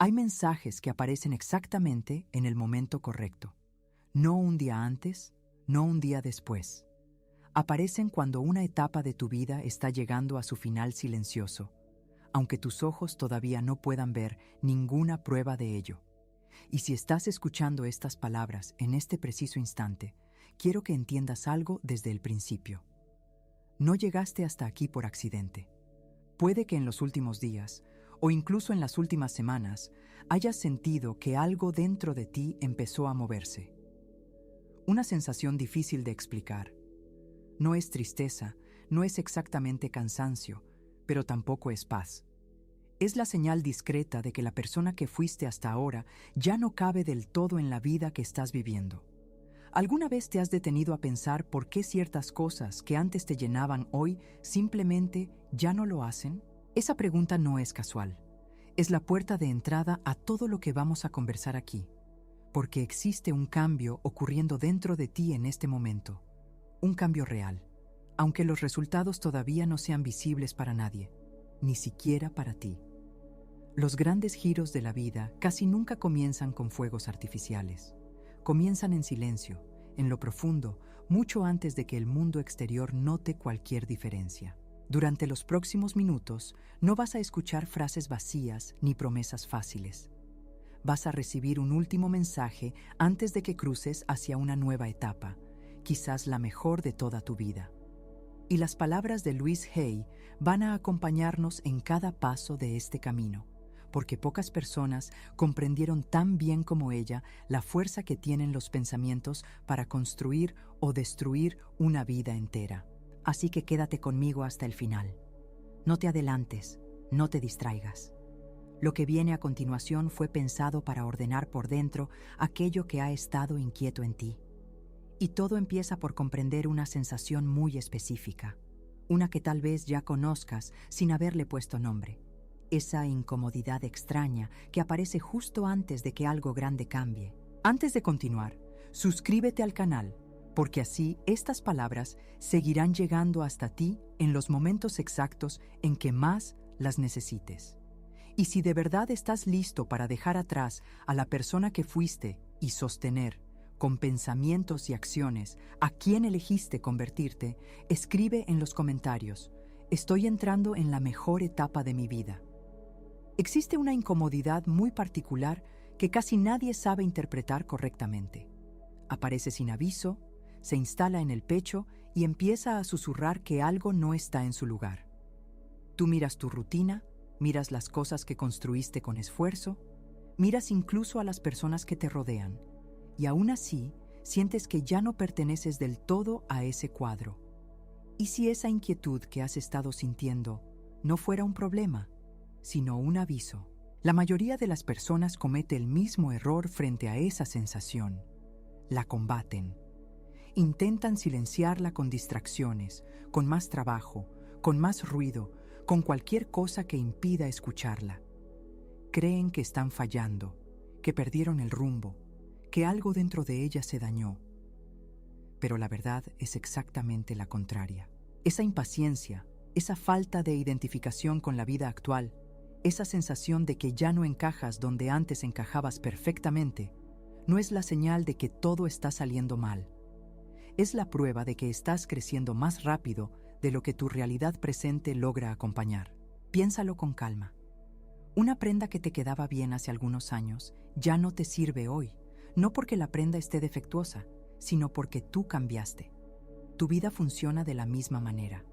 Hay mensajes que aparecen exactamente en el momento correcto. No un día antes, no un día después. Aparecen cuando una etapa de tu vida está llegando a su final silencioso, aunque tus ojos todavía no puedan ver ninguna prueba de ello. Y si estás escuchando estas palabras en este preciso instante, quiero que entiendas algo desde el principio. No llegaste hasta aquí por accidente. Puede que en los últimos días, o incluso en las últimas semanas, hayas sentido que algo dentro de ti empezó a moverse. Una sensación difícil de explicar. No es tristeza, no es exactamente cansancio, pero tampoco es paz. Es la señal discreta de que la persona que fuiste hasta ahora ya no cabe del todo en la vida que estás viviendo. ¿Alguna vez te has detenido a pensar por qué ciertas cosas que antes te llenaban hoy simplemente ya no lo hacen? Esa pregunta no es casual. Es la puerta de entrada a todo lo que vamos a conversar aquí, porque existe un cambio ocurriendo dentro de ti en este momento. Un cambio real, aunque los resultados todavía no sean visibles para nadie, ni siquiera para ti. Los grandes giros de la vida casi nunca comienzan con fuegos artificiales. Comienzan en silencio, en lo profundo, mucho antes de que el mundo exterior note cualquier diferencia. Durante los próximos minutos no vas a escuchar frases vacías ni promesas fáciles. Vas a recibir un último mensaje antes de que cruces hacia una nueva etapa, quizás la mejor de toda tu vida. Y las palabras de Louise Hay van a acompañarnos en cada paso de este camino, porque pocas personas comprendieron tan bien como ella la fuerza que tienen los pensamientos para construir o destruir una vida entera. Así que quédate conmigo hasta el final. No te adelantes, no te distraigas. Lo que viene a continuación fue pensado para ordenar por dentro aquello que ha estado inquieto en ti. Y todo empieza por comprender una sensación muy específica, una que tal vez ya conozcas sin haberle puesto nombre. Esa incomodidad extraña que aparece justo antes de que algo grande cambie. Antes de continuar, suscríbete al canal, porque así estas palabras seguirán llegando hasta ti en los momentos exactos en que más las necesites. Y si de verdad estás listo para dejar atrás a la persona que fuiste y sostener, con pensamientos y acciones, a quién elegiste convertirte, escribe en los comentarios: estoy entrando en la mejor etapa de mi vida. Existe una incomodidad muy particular que casi nadie sabe interpretar correctamente. Aparece sin aviso, se instala en el pecho y empieza a susurrar que algo no está en su lugar. Tú miras tu rutina, miras las cosas que construiste con esfuerzo, miras incluso a las personas que te rodean, y aún así sientes que ya no perteneces del todo a ese cuadro. ¿Y si esa inquietud que has estado sintiendo no fuera un problema, sino un aviso? La mayoría de las personas comete el mismo error frente a esa sensación. La combaten. Intentan silenciarla con distracciones, con más trabajo, con más ruido, con cualquier cosa que impida escucharla. Creen que están fallando, que perdieron el rumbo, que algo dentro de ella se dañó. Pero la verdad es exactamente la contraria. Esa impaciencia, esa falta de identificación con la vida actual, esa sensación de que ya no encajas donde antes encajabas perfectamente, no es la señal de que todo está saliendo mal. Es la prueba de que estás creciendo más rápido de lo que tu realidad presente logra acompañar. Piénsalo con calma. Una prenda que te quedaba bien hace algunos años ya no te sirve hoy, no porque la prenda esté defectuosa, sino porque tú cambiaste. Tu vida funciona de la misma manera.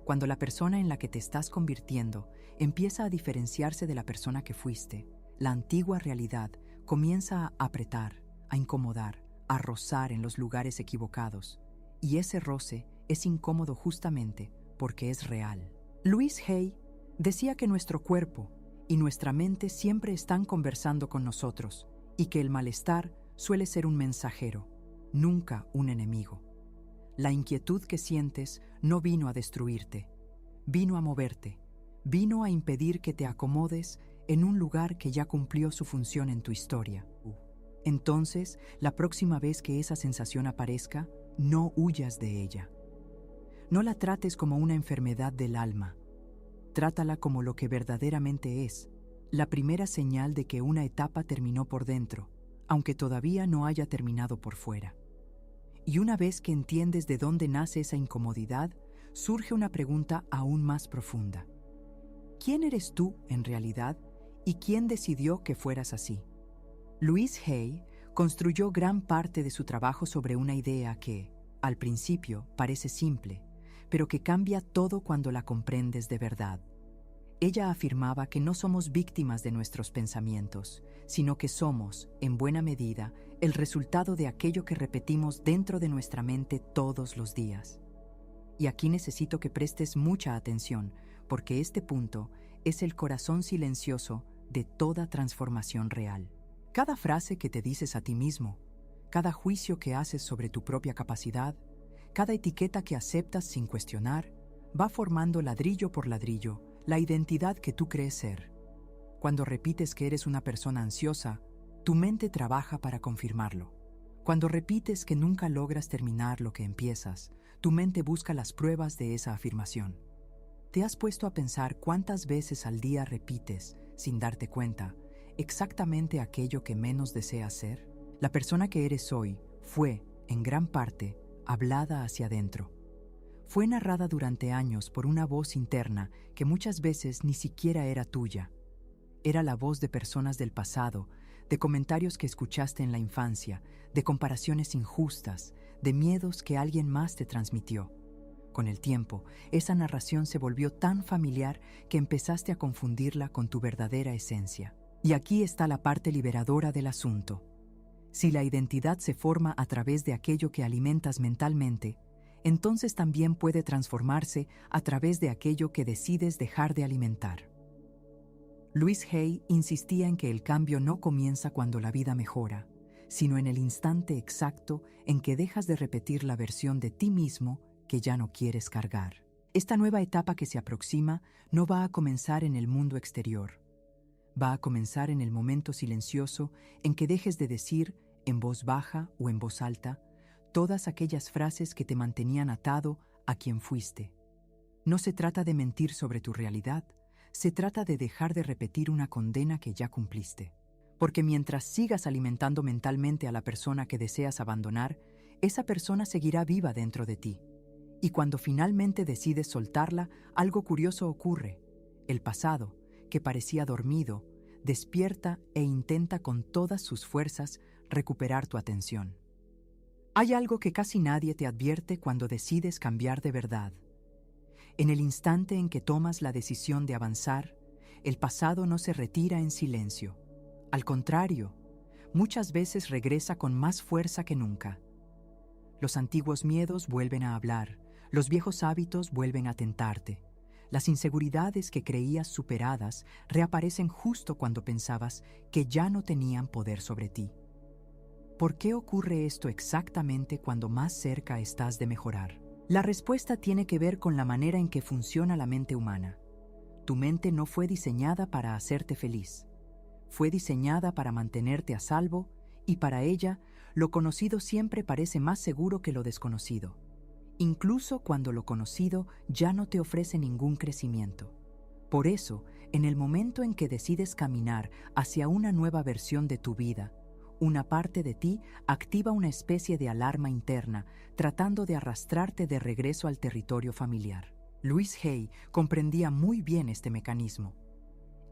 Cuando la persona en la que te estás convirtiendo empieza a diferenciarse de la persona que fuiste, la antigua realidad comienza a apretar, a incomodar, a rozar en los lugares equivocados. Y ese roce es incómodo justamente porque es real. Louise Hay decía que nuestro cuerpo y nuestra mente siempre están conversando con nosotros y que el malestar suele ser un mensajero, nunca un enemigo. La inquietud que sientes no vino a destruirte, vino a moverte, vino a impedir que te acomodes en un lugar que ya cumplió su función en tu historia. Entonces, la próxima vez que esa sensación aparezca, no huyas de ella. No la trates como una enfermedad del alma. Trátala como lo que verdaderamente es, la primera señal de que una etapa terminó por dentro, aunque todavía no haya terminado por fuera. Y una vez que entiendes de dónde nace esa incomodidad, surge una pregunta aún más profunda. ¿Quién eres tú en realidad y quién decidió que fueras así? Louise Hay construyó gran parte de su trabajo sobre una idea que, al principio, parece simple, pero que cambia todo cuando la comprendes de verdad. Ella afirmaba que no somos víctimas de nuestros pensamientos, sino que somos, en buena medida, el resultado de aquello que repetimos dentro de nuestra mente todos los días. Y aquí necesito que prestes mucha atención, porque este punto es el corazón silencioso de toda transformación real. Cada frase que te dices a ti mismo, cada juicio que haces sobre tu propia capacidad, cada etiqueta que aceptas sin cuestionar, va formando ladrillo por ladrillo la identidad que tú crees ser. Cuando repites que eres una persona ansiosa, tu mente trabaja para confirmarlo. Cuando repites que nunca logras terminar lo que empiezas, tu mente busca las pruebas de esa afirmación. ¿Te has puesto a pensar cuántas veces al día repites, sin darte cuenta, exactamente aquello que menos deseas ser? La persona que eres hoy fue, en gran parte, hablada hacia adentro. Fue narrada durante años por una voz interna que muchas veces ni siquiera era tuya. Era la voz de personas del pasado, de comentarios que escuchaste en la infancia, de comparaciones injustas, de miedos que alguien más te transmitió. Con el tiempo, esa narración se volvió tan familiar que empezaste a confundirla con tu verdadera esencia. Y aquí está la parte liberadora del asunto. Si la identidad se forma a través de aquello que alimentas mentalmente, entonces también puede transformarse a través de aquello que decides dejar de alimentar. Louise Hay insistía en que el cambio no comienza cuando la vida mejora, sino en el instante exacto en que dejas de repetir la versión de ti mismo que ya no quieres cargar. Esta nueva etapa que se aproxima no va a comenzar en el mundo exterior. Va a comenzar en el momento silencioso en que dejes de decir, en voz baja o en voz alta, todas aquellas frases que te mantenían atado a quien fuiste. No se trata de mentir sobre tu realidad, se trata de dejar de repetir una condena que ya cumpliste. Porque mientras sigas alimentando mentalmente a la persona que deseas abandonar, esa persona seguirá viva dentro de ti. Y cuando finalmente decides soltarla, algo curioso ocurre. El pasado, que parecía dormido, despierta e intenta con todas sus fuerzas recuperar tu atención. Hay algo que casi nadie te advierte cuando decides cambiar de verdad. En el instante en que tomas la decisión de avanzar, el pasado no se retira en silencio. Al contrario, muchas veces regresa con más fuerza que nunca. Los antiguos miedos vuelven a hablar, los viejos hábitos vuelven a tentarte. Las inseguridades que creías superadas reaparecen justo cuando pensabas que ya no tenían poder sobre ti. ¿Por qué ocurre esto exactamente cuando más cerca estás de mejorar? La respuesta tiene que ver con la manera en que funciona la mente humana. Tu mente no fue diseñada para hacerte feliz. Fue diseñada para mantenerte a salvo y para ella, lo conocido siempre parece más seguro que lo desconocido, incluso cuando lo conocido ya no te ofrece ningún crecimiento. Por eso, en el momento en que decides caminar hacia una nueva versión de tu vida, una parte de ti activa una especie de alarma interna, tratando de arrastrarte de regreso al territorio familiar. Louise Hay comprendía muy bien este mecanismo.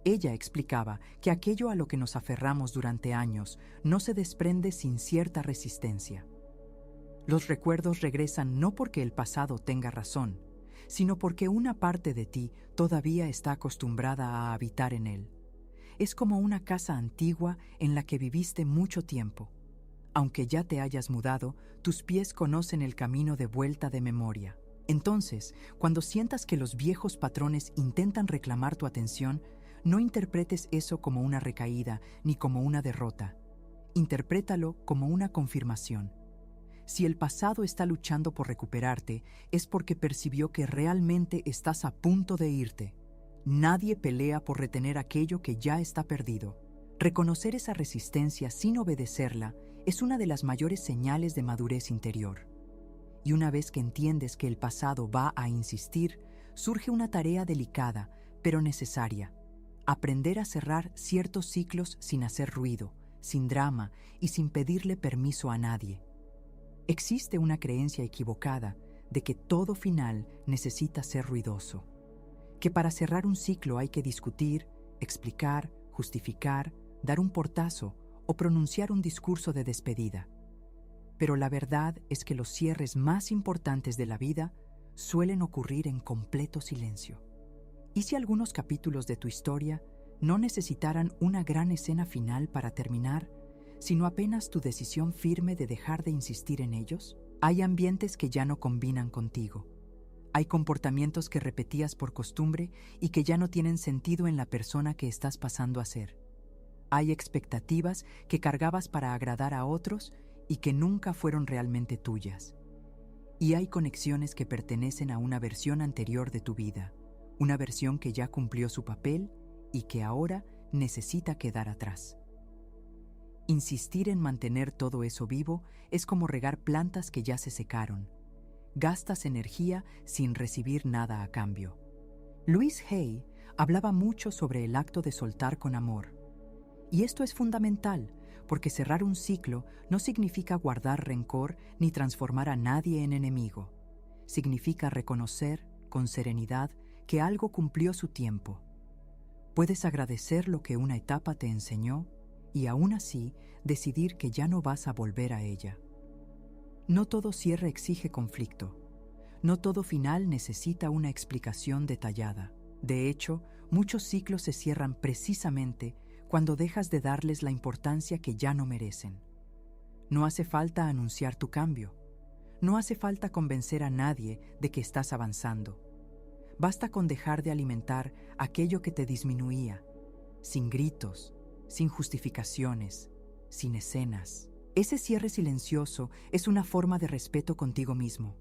Ella explicaba que aquello a lo que nos aferramos durante años no se desprende sin cierta resistencia. Los recuerdos regresan no porque el pasado tenga razón, sino porque una parte de ti todavía está acostumbrada a habitar en él. Es como una casa antigua en la que viviste mucho tiempo. Aunque ya te hayas mudado, tus pies conocen el camino de vuelta de memoria. Entonces, cuando sientas que los viejos patrones intentan reclamar tu atención, no interpretes eso como una recaída ni como una derrota. Interprétalo como una confirmación. Si el pasado está luchando por recuperarte, es porque percibió que realmente estás a punto de irte. Nadie pelea por retener aquello que ya está perdido. Reconocer esa resistencia sin obedecerla es una de las mayores señales de madurez interior. Y una vez que entiendes que el pasado va a insistir, surge una tarea delicada, pero necesaria: Aprender a cerrar ciertos ciclos sin hacer ruido, sin drama y sin pedirle permiso a nadie. Existe una creencia equivocada de que todo final necesita ser ruidoso, que para cerrar un ciclo hay que discutir, explicar, justificar, dar un portazo o pronunciar un discurso de despedida. Pero la verdad es que los cierres más importantes de la vida suelen ocurrir en completo silencio. ¿Y si algunos capítulos de tu historia no necesitaran una gran escena final para terminar, sino apenas tu decisión firme de dejar de insistir en ellos? Hay ambientes que ya no combinan contigo. Hay comportamientos que repetías por costumbre y que ya no tienen sentido en la persona que estás pasando a ser. Hay expectativas que cargabas para agradar a otros y que nunca fueron realmente tuyas. Y hay conexiones que pertenecen a una versión anterior de tu vida, una versión que ya cumplió su papel y que ahora necesita quedar atrás. Insistir en mantener todo eso vivo es como regar plantas que ya se secaron. Gastas energía sin recibir nada a cambio. Louise Hay hablaba mucho sobre el acto de soltar con amor. Y esto es fundamental, porque cerrar un ciclo no significa guardar rencor ni transformar a nadie en enemigo. Significa reconocer, con serenidad, que algo cumplió su tiempo. Puedes agradecer lo que una etapa te enseñó y aún así decidir que ya no vas a volver a ella. No todo cierre exige conflicto. No todo final necesita una explicación detallada. De hecho, muchos ciclos se cierran precisamente cuando dejas de darles la importancia que ya no merecen. No hace falta anunciar tu cambio. No hace falta convencer a nadie de que estás avanzando. Basta con dejar de alimentar aquello que te disminuía, sin gritos, sin justificaciones, sin escenas. Ese cierre silencioso es una forma de respeto contigo mismo.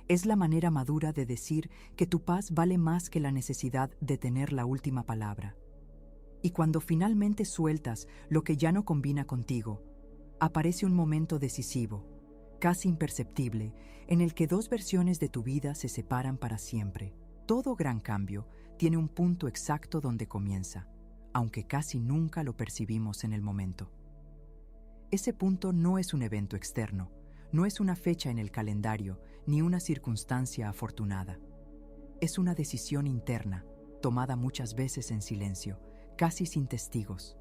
Es la manera madura de decir que tu paz vale más que la necesidad de tener la última palabra. Y cuando finalmente sueltas lo que ya no combina contigo, aparece un momento decisivo, casi imperceptible, en el que dos versiones de tu vida se separan para siempre. Todo gran cambio tiene un punto exacto donde comienza, aunque casi nunca lo percibimos en el momento. Ese punto no es un evento externo, no es una fecha en el calendario, ni una circunstancia afortunada. Es una decisión interna, tomada muchas veces en silencio, casi sin testigos.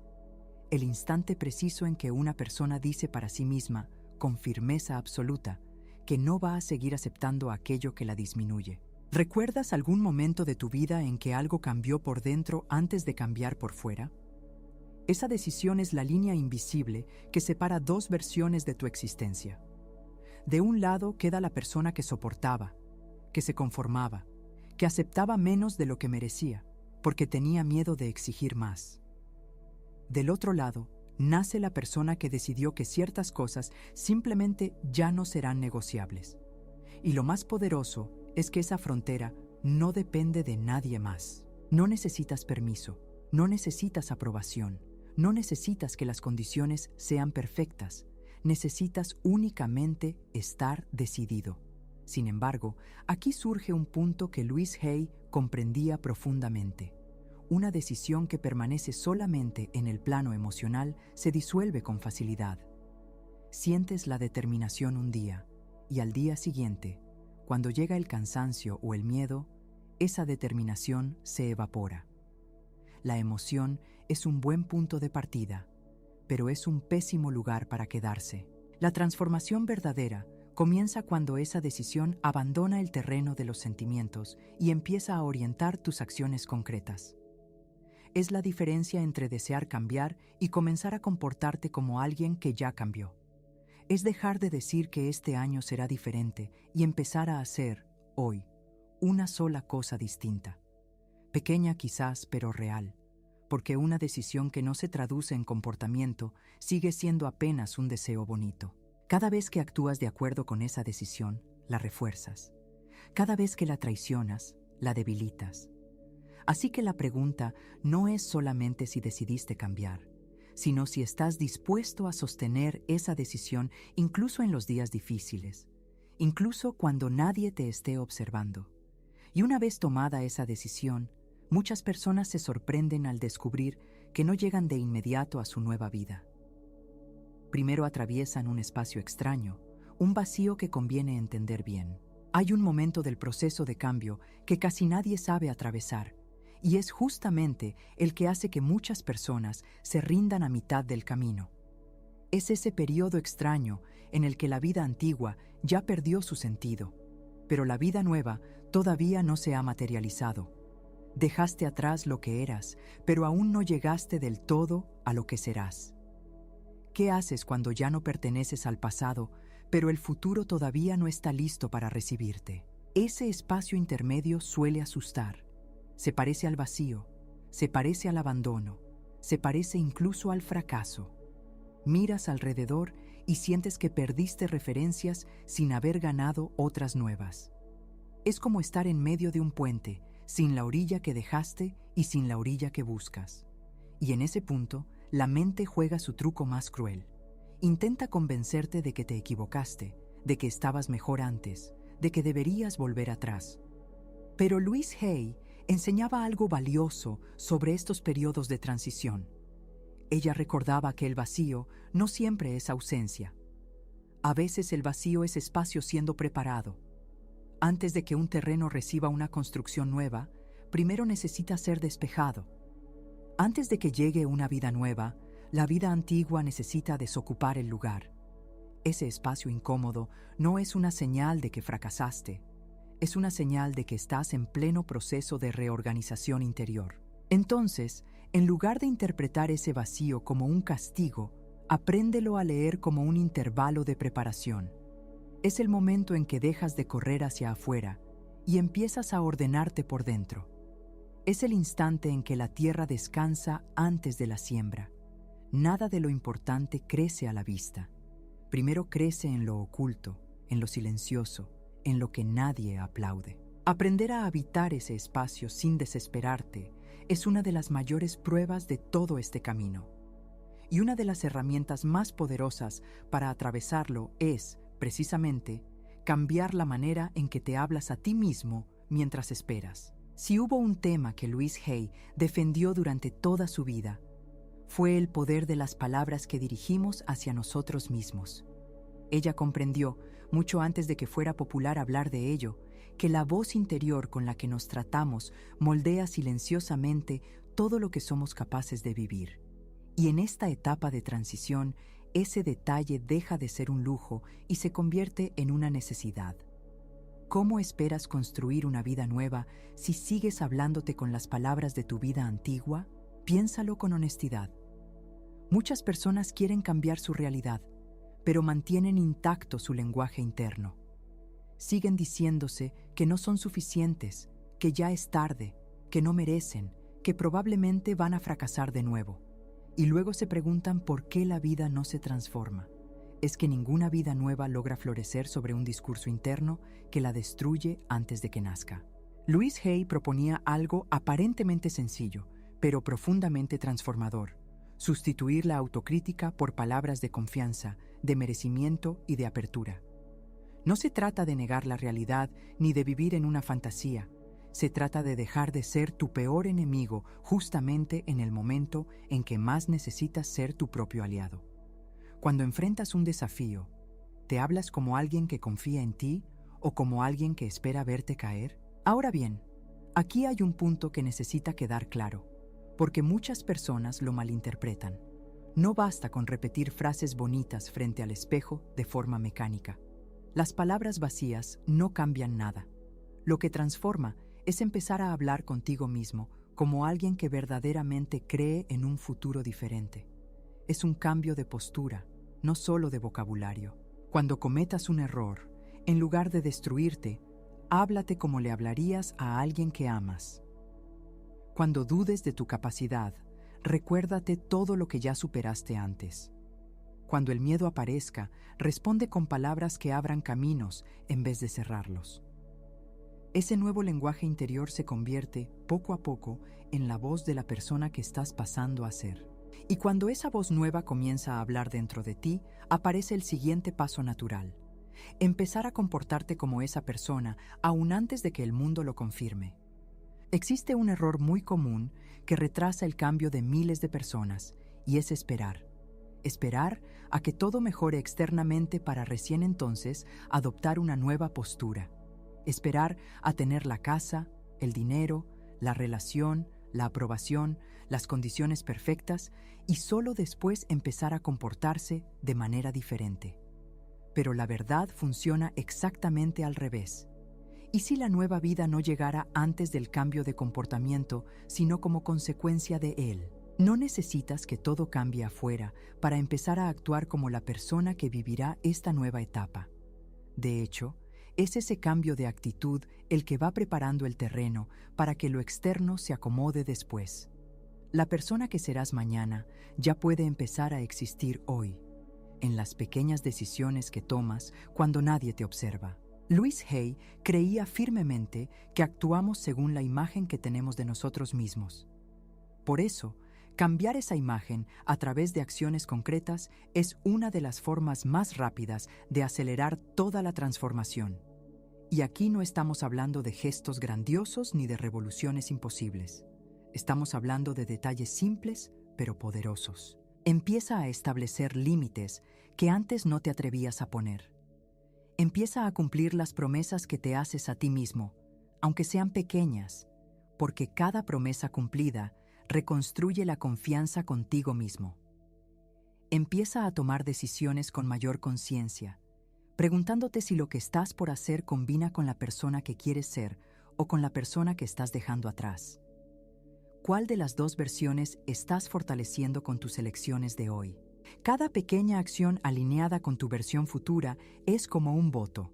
El instante preciso en que una persona dice para sí misma, con firmeza absoluta, que no va a seguir aceptando aquello que la disminuye. ¿Recuerdas algún momento de tu vida en que algo cambió por dentro antes de cambiar por fuera? Esa decisión es la línea invisible que separa dos versiones de tu existencia. De un lado queda la persona que soportaba, que se conformaba, que aceptaba menos de lo que merecía, porque tenía miedo de exigir más. Del otro lado, nace la persona que decidió que ciertas cosas simplemente ya no serán negociables. Y lo más poderoso es que esa frontera no depende de nadie más. No necesitas permiso, no necesitas aprobación, no necesitas que las condiciones sean perfectas, necesitas únicamente estar decidido. Sin embargo, aquí surge un punto que Louise Hay comprendía profundamente. Una decisión que permanece solamente en el plano emocional se disuelve con facilidad. Sientes la determinación un día, y al día siguiente, cuando llega el cansancio o el miedo, esa determinación se evapora. La emoción es un buen punto de partida, pero es un pésimo lugar para quedarse. La transformación verdadera comienza cuando esa decisión abandona el terreno de los sentimientos y empieza a orientar tus acciones concretas. Es la diferencia entre desear cambiar y comenzar a comportarte como alguien que ya cambió. Es dejar de decir que este año será diferente y empezar a hacer, hoy, una sola cosa distinta. Pequeña quizás, pero real, porque una decisión que no se traduce en comportamiento sigue siendo apenas un deseo bonito. Cada vez que actúas de acuerdo con esa decisión, la refuerzas. Cada vez que la traicionas, la debilitas. Así que la pregunta no es solamente si decidiste cambiar, sino si estás dispuesto a sostener esa decisión incluso en los días difíciles, incluso cuando nadie te esté observando. Y una vez tomada esa decisión, Muchas personas se sorprenden al descubrir que no llegan de inmediato a su nueva vida. Primero atraviesan un espacio extraño, un vacío que conviene entender bien. Hay un momento del proceso de cambio que casi nadie sabe atravesar, y es justamente el que hace que muchas personas se rindan a mitad del camino. Es ese periodo extraño en el que la vida antigua ya perdió su sentido, pero la vida nueva todavía no se ha materializado. Dejaste atrás lo que eras, pero aún no llegaste del todo a lo que serás. ¿Qué haces cuando ya no perteneces al pasado, pero el futuro todavía no está listo para recibirte? Ese espacio intermedio suele asustar. Se parece al vacío, se parece al abandono, se parece incluso al fracaso. Miras alrededor y sientes que perdiste referencias sin haber ganado otras nuevas. Es como estar en medio de un puente, sin la orilla que dejaste y sin la orilla que buscas. Y en ese punto, la mente juega su truco más cruel. Intenta convencerte de que te equivocaste, de que estabas mejor antes, de que deberías volver atrás. Pero Louise Hay enseñaba algo valioso sobre estos periodos de transición. Ella recordaba que el vacío no siempre es ausencia. A veces el vacío es espacio siendo preparado. Antes de que un terreno reciba una construcción nueva, primero necesita ser despejado. Antes de que llegue una vida nueva, la vida antigua necesita desocupar el lugar. Ese espacio incómodo no es una señal de que fracasaste, es una señal de que estás en pleno proceso de reorganización interior. Entonces, en lugar de interpretar ese vacío como un castigo, apréndelo a leer como un intervalo de preparación. Es el momento en que dejas de correr hacia afuera y empiezas a ordenarte por dentro. Es el instante en que la tierra descansa antes de la siembra. Nada de lo importante crece a la vista. Primero crece en lo oculto, en lo silencioso, en lo que nadie aplaude. Aprender a habitar ese espacio sin desesperarte es una de las mayores pruebas de todo este camino. Y una de las herramientas más poderosas para atravesarlo es, precisamente, cambiar la manera en que te hablas a ti mismo mientras esperas. Si hubo un tema que Louise Hay defendió durante toda su vida, fue el poder de las palabras que dirigimos hacia nosotros mismos. Ella comprendió, mucho antes de que fuera popular hablar de ello, que la voz interior con la que nos tratamos moldea silenciosamente todo lo que somos capaces de vivir. Y en esta etapa de transición, ese detalle deja de ser un lujo y se convierte en una necesidad. ¿Cómo esperas construir una vida nueva si sigues hablándote con las palabras de tu vida antigua? Piénsalo con honestidad. Muchas personas quieren cambiar su realidad, pero mantienen intacto su lenguaje interno. Siguen diciéndose que no son suficientes, que ya es tarde, que no merecen, que probablemente van a fracasar de nuevo. Y luego se preguntan por qué la vida no se transforma. Es que ninguna vida nueva logra florecer sobre un discurso interno que la destruye antes de que nazca. Louise Hay proponía algo aparentemente sencillo, pero profundamente transformador: sustituir la autocrítica por palabras de confianza, de merecimiento y de apertura. No se trata de negar la realidad ni de vivir en una fantasía. Se trata de dejar de ser tu peor enemigo justamente en el momento en que más necesitas ser tu propio aliado. Cuando enfrentas un desafío, ¿te hablas como alguien que confía en ti o como alguien que espera verte caer? Ahora bien, aquí hay un punto que necesita quedar claro, porque muchas personas lo malinterpretan. No basta con repetir frases bonitas frente al espejo de forma mecánica. Las palabras vacías no cambian nada. Lo que transforma es empezar a hablar contigo mismo como alguien que verdaderamente cree en un futuro diferente. Es un cambio de postura, no solo de vocabulario. Cuando cometas un error, en lugar de destruirte, háblate como le hablarías a alguien que amas. Cuando dudes de tu capacidad, recuérdate todo lo que ya superaste antes. Cuando el miedo aparezca, responde con palabras que abran caminos en vez de cerrarlos. Ese nuevo lenguaje interior se convierte, poco a poco, en la voz de la persona que estás pasando a ser. Y cuando esa voz nueva comienza a hablar dentro de ti, aparece el siguiente paso natural: empezar a comportarte como esa persona aún antes de que el mundo lo confirme. Existe un error muy común que retrasa el cambio de miles de personas, y es esperar. Esperar a que todo mejore externamente para recién entonces adoptar una nueva postura. Esperar a tener la casa, el dinero, la relación, la aprobación, las condiciones perfectas y solo después empezar a comportarse de manera diferente. Pero la verdad funciona exactamente al revés. ¿Y si la nueva vida no llegara antes del cambio de comportamiento, sino como consecuencia de él? No necesitas que todo cambie afuera para empezar a actuar como la persona que vivirá esta nueva etapa. De hecho, es ese cambio de actitud el que va preparando el terreno para que lo externo se acomode después. La persona que serás mañana ya puede empezar a existir hoy, en las pequeñas decisiones que tomas cuando nadie te observa. Louise Hay creía firmemente que actuamos según la imagen que tenemos de nosotros mismos. Por eso, cambiar esa imagen a través de acciones concretas es una de las formas más rápidas de acelerar toda la transformación. Y aquí no estamos hablando de gestos grandiosos ni de revoluciones imposibles. Estamos hablando de detalles simples, pero poderosos. Empieza a establecer límites que antes no te atrevías a poner. Empieza a cumplir las promesas que te haces a ti mismo, aunque sean pequeñas, porque cada promesa cumplida reconstruye la confianza contigo mismo. Empieza a tomar decisiones con mayor conciencia, preguntándote si lo que estás por hacer combina con la persona que quieres ser o con la persona que estás dejando atrás. ¿Cuál de las dos versiones estás fortaleciendo con tus elecciones de hoy? Cada pequeña acción alineada con tu versión futura es como un voto.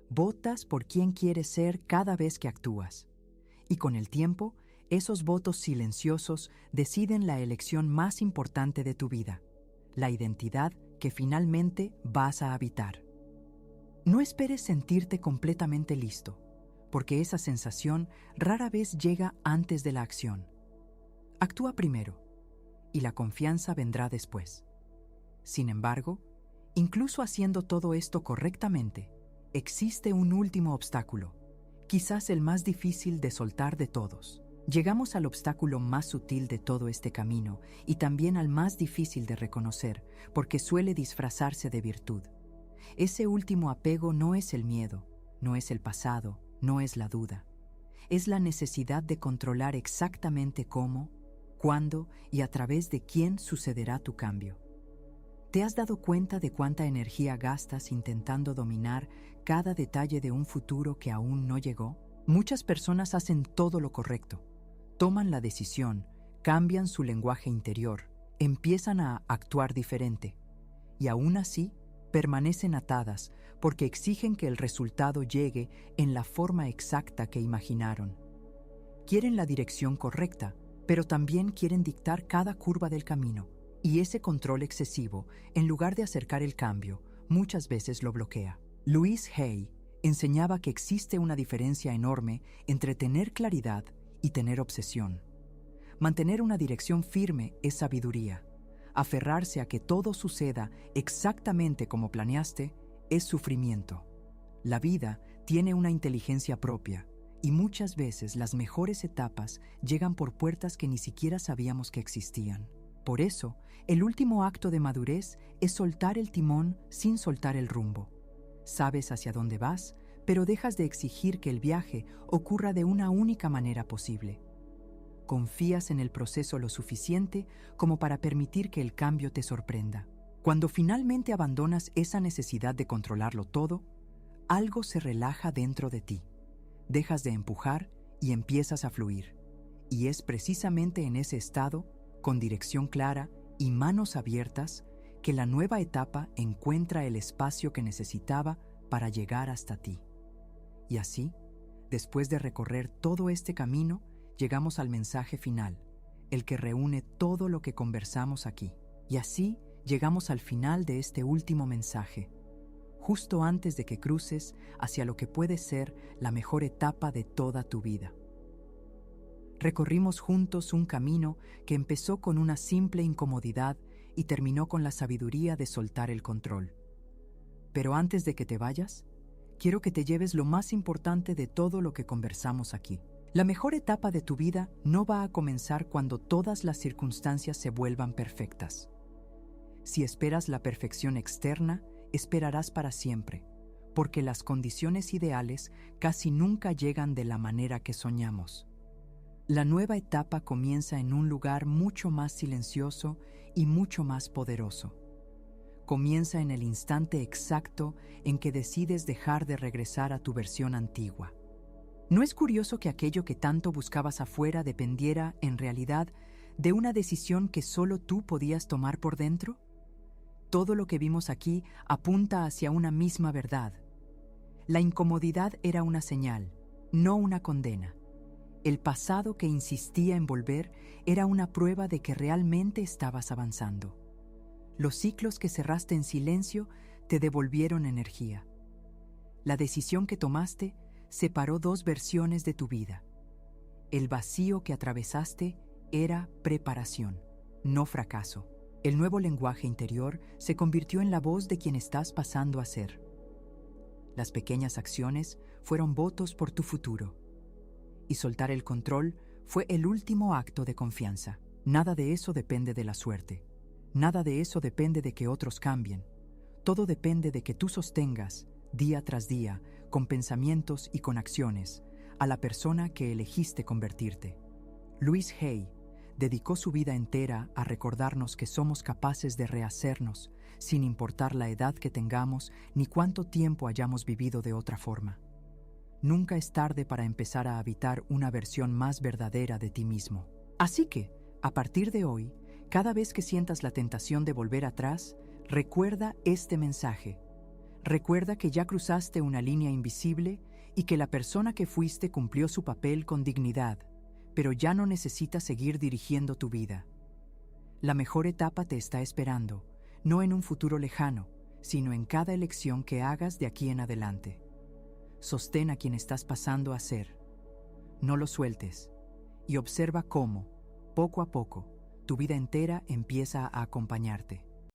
Votas por quién quieres ser cada vez que actúas. Y con el tiempo, esos votos silenciosos deciden la elección más importante de tu vida, la identidad que finalmente vas a habitar. No esperes sentirte completamente listo, porque esa sensación rara vez llega antes de la acción. Actúa primero, y la confianza vendrá después. Sin embargo, incluso haciendo todo esto correctamente, existe un último obstáculo, quizás el más difícil de soltar de todos. Llegamos al obstáculo más sutil de todo este camino y también al más difícil de reconocer, porque suele disfrazarse de virtud. Ese último apego no es el miedo, no es el pasado, no es la duda. Es la necesidad de controlar exactamente cómo, cuándo y a través de quién sucederá tu cambio. ¿Te has dado cuenta de cuánta energía gastas intentando dominar cada detalle de un futuro que aún no llegó? Muchas personas hacen todo lo correcto. Toman la decisión, cambian su lenguaje interior, empiezan a actuar diferente. Y aún así, permanecen atadas porque exigen que el resultado llegue en la forma exacta que imaginaron. Quieren la dirección correcta, pero también quieren dictar cada curva del camino. Y ese control excesivo, en lugar de acercar el cambio, muchas veces lo bloquea. Louise Hay enseñaba que existe una diferencia enorme entre tener claridad y tener obsesión. Mantener una dirección firme es sabiduría. Aferrarse a que todo suceda exactamente como planeaste es sufrimiento. La vida tiene una inteligencia propia y muchas veces las mejores etapas llegan por puertas que ni siquiera sabíamos que existían. Por eso, el último acto de madurez es soltar el timón sin soltar el rumbo. Sabes hacia dónde vas, pero dejas de exigir que el viaje ocurra de una única manera posible. Confías en el proceso lo suficiente como para permitir que el cambio te sorprenda. Cuando finalmente abandonas esa necesidad de controlarlo todo, algo se relaja dentro de ti. Dejas de empujar y empiezas a fluir. Y es precisamente en ese estado, con dirección clara y manos abiertas, que la nueva etapa encuentra el espacio que necesitaba para llegar hasta ti. Y así, después de recorrer todo este camino, llegamos al mensaje final, el que reúne todo lo que conversamos aquí. Y así llegamos al final de este último mensaje, justo antes de que cruces hacia lo que puede ser la mejor etapa de toda tu vida. Recorrimos juntos un camino que empezó con una simple incomodidad y terminó con la sabiduría de soltar el control. Pero antes de que te vayas, quiero que te lleves lo más importante de todo lo que conversamos aquí. La mejor etapa de tu vida no va a comenzar cuando todas las circunstancias se vuelvan perfectas. Si esperas la perfección externa, esperarás para siempre, porque las condiciones ideales casi nunca llegan de la manera que soñamos. La nueva etapa comienza en un lugar mucho más silencioso y mucho más poderoso. Comienza en el instante exacto en que decides dejar de regresar a tu versión antigua. ¿No es curioso que aquello que tanto buscabas afuera dependiera, en realidad, de una decisión que solo tú podías tomar por dentro? Todo lo que vimos aquí apunta hacia una misma verdad. La incomodidad era una señal, no una condena. El pasado que insistía en volver era una prueba de que realmente estabas avanzando. Los ciclos que cerraste en silencio te devolvieron energía. La decisión que tomaste separó dos versiones de tu vida. El vacío que atravesaste era preparación, no fracaso. El nuevo lenguaje interior se convirtió en la voz de quien estás pasando a ser. Las pequeñas acciones fueron votos por tu futuro. Y soltar el control fue el último acto de confianza. Nada de eso depende de la suerte. Nada de eso depende de que otros cambien. Todo depende de que tú sostengas, día tras día, con pensamientos y con acciones, a la persona que elegiste convertirte. Louise Hay dedicó su vida entera a recordarnos que somos capaces de rehacernos, sin importar la edad que tengamos ni cuánto tiempo hayamos vivido de otra forma. Nunca es tarde para empezar a habitar una versión más verdadera de ti mismo. Así que, a partir de hoy, cada vez que sientas la tentación de volver atrás, recuerda este mensaje. Recuerda que ya cruzaste una línea invisible y que la persona que fuiste cumplió su papel con dignidad, pero ya no necesitas seguir dirigiendo tu vida. La mejor etapa te está esperando, no en un futuro lejano, sino en cada elección que hagas de aquí en adelante. Sostén a quien estás pasando a ser. No lo sueltes y observa cómo, poco a poco, tu vida entera empieza a acompañarte.